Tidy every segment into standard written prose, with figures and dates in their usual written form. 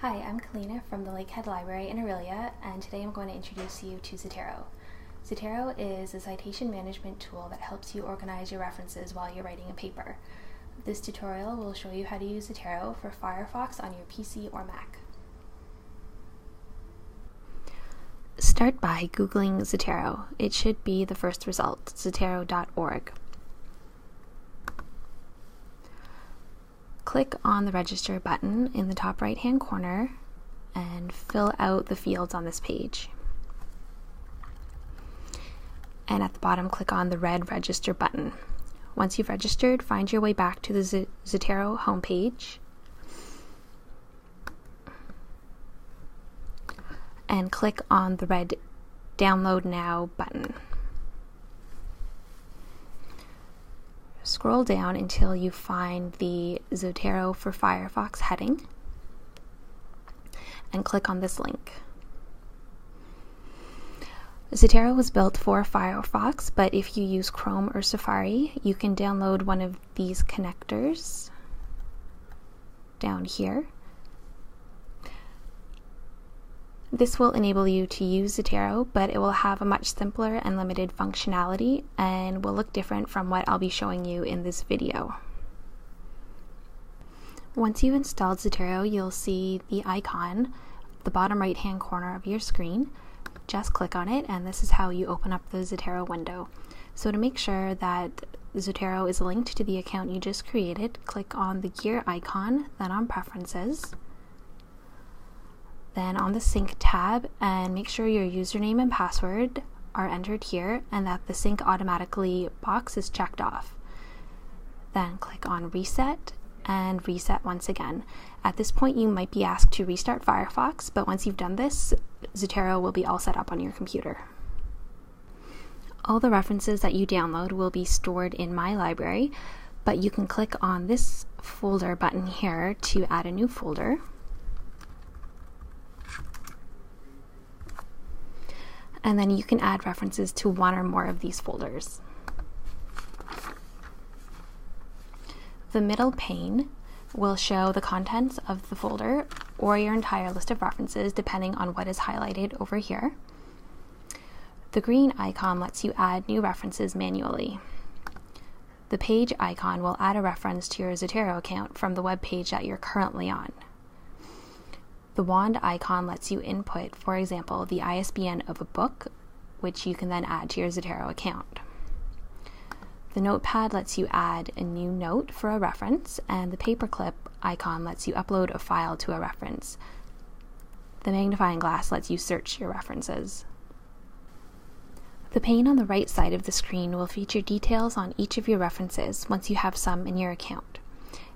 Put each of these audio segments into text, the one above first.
Hi, I'm Kalina from the Lakehead Library in Aurelia, and today I'm going to introduce you to Zotero. Zotero is a citation management tool that helps you organize your references while you're writing a paper. This tutorial will show you how to use Zotero for Firefox on your PC or Mac. Start by Googling Zotero. It should be the first result, zotero.org. Click on the Register button in the top right-hand corner and fill out the fields on this page. And at the bottom, click on the red Register button. Once you've registered, find your way back to the Zotero homepage and click on the red Download Now button. Scroll down until you find the Zotero for Firefox heading and click on this link. Zotero was built for Firefox, but if you use Chrome or Safari, you can download one of these connectors down here. This will enable you to use Zotero, but it will have a much simpler and limited functionality and will look different from what I'll be showing you in this video. Once you've installed Zotero, you'll see the icon at the bottom right-hand corner of your screen. Just click on it, and this is how you open up the Zotero window. So to make sure that Zotero is linked to the account you just created, click on the gear icon, then on Preferences, then on the Sync tab, and make sure your username and password are entered here and that the Sync Automatically box is checked off. Then click on Reset and reset once again. At this point, you might be asked to restart Firefox, but once you've done this, Zotero will be all set up on your computer. All the references that you download will be stored in My Library, but you can click on this folder button here to add a new folder. And then you can add references to one or more of these folders. The middle pane will show the contents of the folder or your entire list of references depending on what is highlighted over here. The green icon lets you add new references manually. The page icon will add a reference to your Zotero account from the web page that you're currently on. The wand icon lets you input, for example, the ISBN of a book, which you can then add to your Zotero account. The notepad lets you add a new note for a reference, and the paperclip icon lets you upload a file to a reference. The magnifying glass lets you search your references. The pane on the right side of the screen will feature details on each of your references once you have some in your account.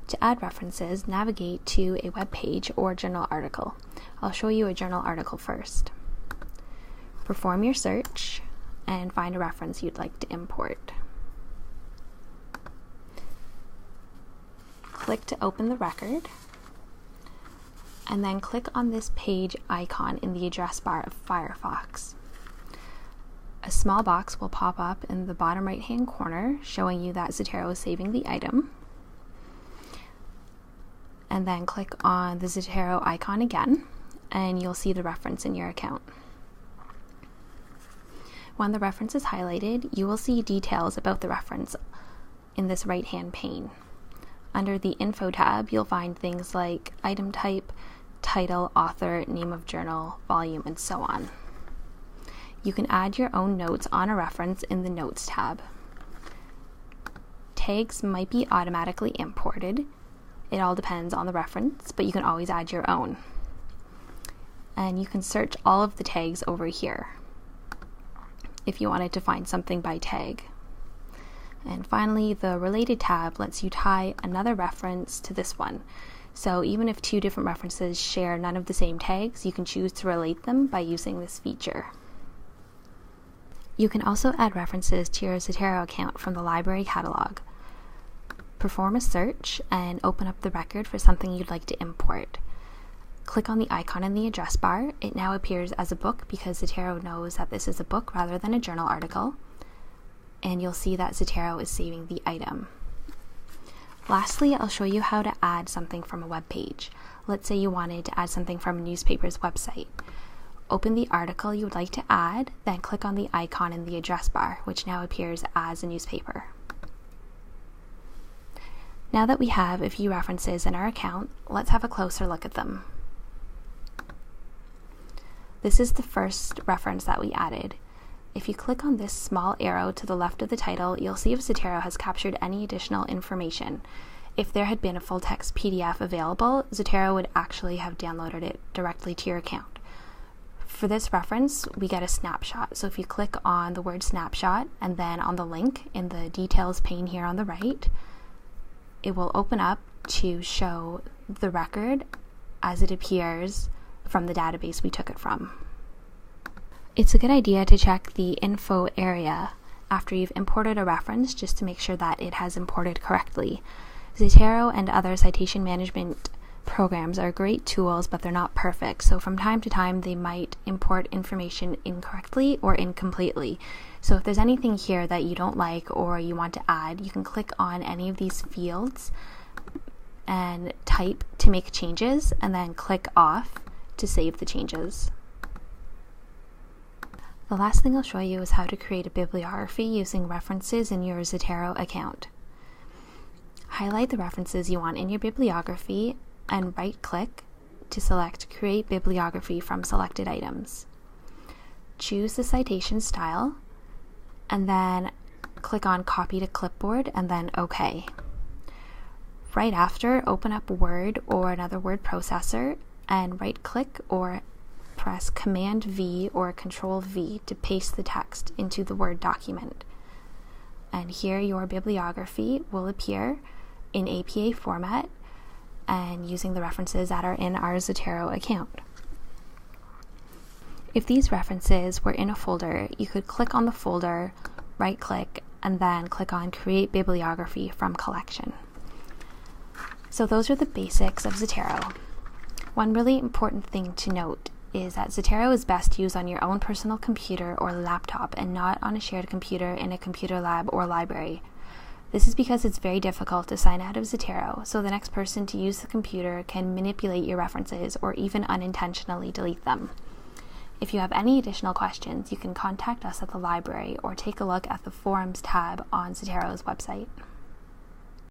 To add references, navigate to a web page or journal article. I'll show you a journal article first. Perform your search and find a reference you'd like to import. Click to open the record, and then click on this page icon in the address bar of Firefox. A small box will pop up in the bottom right-hand corner showing you that Zotero is saving the item. And then click on the Zotero icon again, and you'll see the reference in your account. When the reference is highlighted, you will see details about the reference in this right-hand pane. Under the Info tab, you'll find things like item type, title, author, name of journal, volume, and so on. You can add your own notes on a reference in the Notes tab. Tags might be automatically imported. It all depends on the reference, but you can always add your own. And you can search all of the tags over here if you wanted to find something by tag. And finally, the Related tab lets you tie another reference to this one. So even if two different references share none of the same tags, you can choose to relate them by using this feature. You can also add references to your Zotero account from the library catalog. Perform a search and open up the record for something you'd like to import. Click on the icon in the address bar. It now appears as a book because Zotero knows that this is a book rather than a journal article. And you'll see that Zotero is saving the item. Lastly, I'll show you how to add something from a web page. Let's say you wanted to add something from a newspaper's website. Open the article you would like to add, then click on the icon in the address bar, which now appears as a newspaper. Now that we have a few references in our account, let's have a closer look at them. This is the first reference that we added. If you click on this small arrow to the left of the title, you'll see if Zotero has captured any additional information. If there had been a full-text PDF available, Zotero would actually have downloaded it directly to your account. For this reference, we get a snapshot. So if you click on the word snapshot and then on the link in the details pane here on the right, it will open up to show the record as it appears from the database we took it from. It's a good idea to check the info area after you've imported a reference just to make sure that it has imported correctly. Zotero and other citation management programs are great tools, but they're not perfect. So from time to time, they might import information incorrectly or incompletely. So if there's anything here that you don't like or you want to add, you can click on any of these fields and type to make changes, and then click off to save the changes. The last thing I'll show you is how to create a bibliography using references in your Zotero account. Highlight the references you want in your bibliography and right-click to select Create Bibliography from selected items. Choose the citation style and then click on Copy to Clipboard and then OK. Right after, open up Word or another word processor and right-click or press Command V or Control V to paste the text into the Word document. And here your bibliography will appear in APA format and using the references that are in our Zotero account. If these references were in a folder, you could click on the folder, right-click, and then click on Create Bibliography from Collection. So those are the basics of Zotero. One really important thing to note is that Zotero is best used on your own personal computer or laptop and not on a shared computer in a computer lab or library. This is because it's very difficult to sign out of Zotero, so the next person to use the computer can manipulate your references or even unintentionally delete them. If you have any additional questions, you can contact us at the library or take a look at the Forums tab on Zotero's website.